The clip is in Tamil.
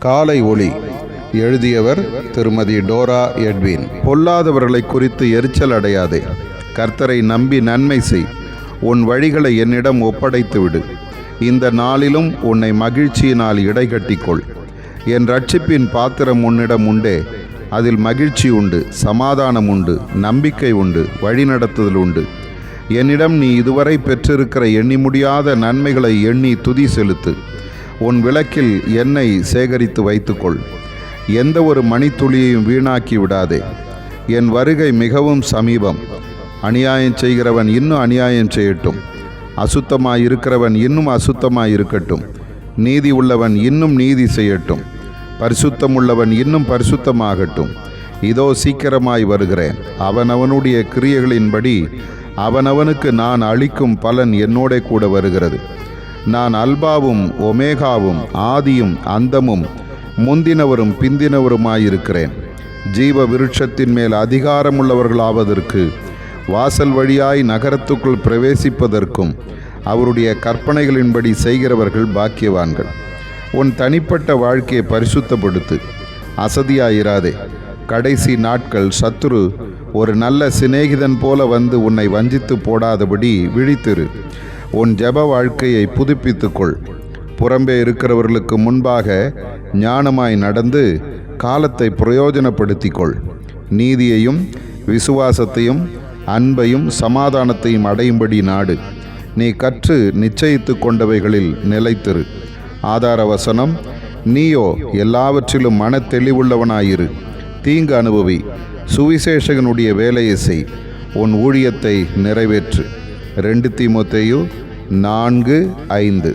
காலை ஒளி. எழுதியவர் திருமதி டோரா எட்வின். பொல்லாதவர்களை குறித்து எரிச்சல் அடையாதே. கர்த்தரை நம்பி நன்மை செய். உன் வழிகளை என்னிடம் ஒப்படைத்து விடு. இந்த நாளிலும் உன்னை மகிழ்ச்சியினால் இடைகட்டிக்கொள். என் ரட்சிப்பின் பாத்திரம் உன்னிடம் உண்டே, அதில் மகிழ்ச்சி உண்டு, சமாதானம் உண்டு, நம்பிக்கை உண்டு, வழிநடத்துதல் உண்டு. என்னிடம் நீ இதுவரை பெற்றிருக்கிற எண்ணி முடியாத நன்மைகளை எண்ணி துதி செலுத்து. உன் விளக்கில் எண்ணெய் சேகரித்து வைத்துக்கொள். எந்த ஒரு மணித்துளியையும் வீணாக்கி விடாதே. என் வருகை மிகவும் சமீபம். அநியாயம் செய்கிறவன் இன்னும் அநியாயம் செய்யட்டும். அசுத்தமாயிருக்கிறவன் இன்னும் அசுத்தமாயிருக்கட்டும். நீதி உள்ளவன் இன்னும் நீதி செய்யட்டும். பரிசுத்தம் உள்ளவன் இன்னும் பரிசுத்தமாகட்டும். இதோ சீக்கிரமாய் வருகிறேன். அவனவனுடைய கிரியைகளின்படி அவனவனுக்கு நான் அளிக்கும் பலன் என்னோட கூட வருகிறது. நான் அல்பாவும் ஒமேகாவும் ஆதியும் அந்தமும் முந்தினவரும் பிந்தினவருமாயிருக்கிறேன். ஜீவ விருட்சத்தின் மேல் அதிகாரமுள்ளவர்களாவதற்கு, வாசல் வழியாய் நகரத்துக்குள் பிரவேசிப்பதற்கும் அவருடைய கற்பனைகளின்படி செய்கிறவர்கள் பாக்கியவான்கள். உன் தனிப்பட்ட வாழ்க்கையை பரிசுத்தப்படுத்து. அசதியாயிராதே. கடைசி நாட்கள் சத்துரு ஒரு நல்ல சிநேகிதன் போல வந்து உன்னை வஞ்சித்து போடாதபடி விழித்திரு. உன் ஜெப வாழ்க்கையை புதுப்பித்துக்கொள். புறம்பே இருக்கிறவர்களுக்கு முன்பாக ஞானமாய் நடந்து காலத்தை பிரயோஜனப்படுத்திக்கொள். நீதியையும் விசுவாசத்தையும் அன்பையும் சமாதானத்தையும் அடையும்படி நாடு. நீ கற்று நிச்சயித்து கொண்டவைகளில் நிலைத்திரு. ஆதார வசனம்: நீயோ எல்லாவற்றிலும் மன தெளிவுள்ளவனாயிரு. தீங்கு அனுபவி. சுவிசேஷகனுடைய வேலையை செய். உன் ஊழியத்தை நிறைவேற்று. 2 தீமோத்தேயு 4:5.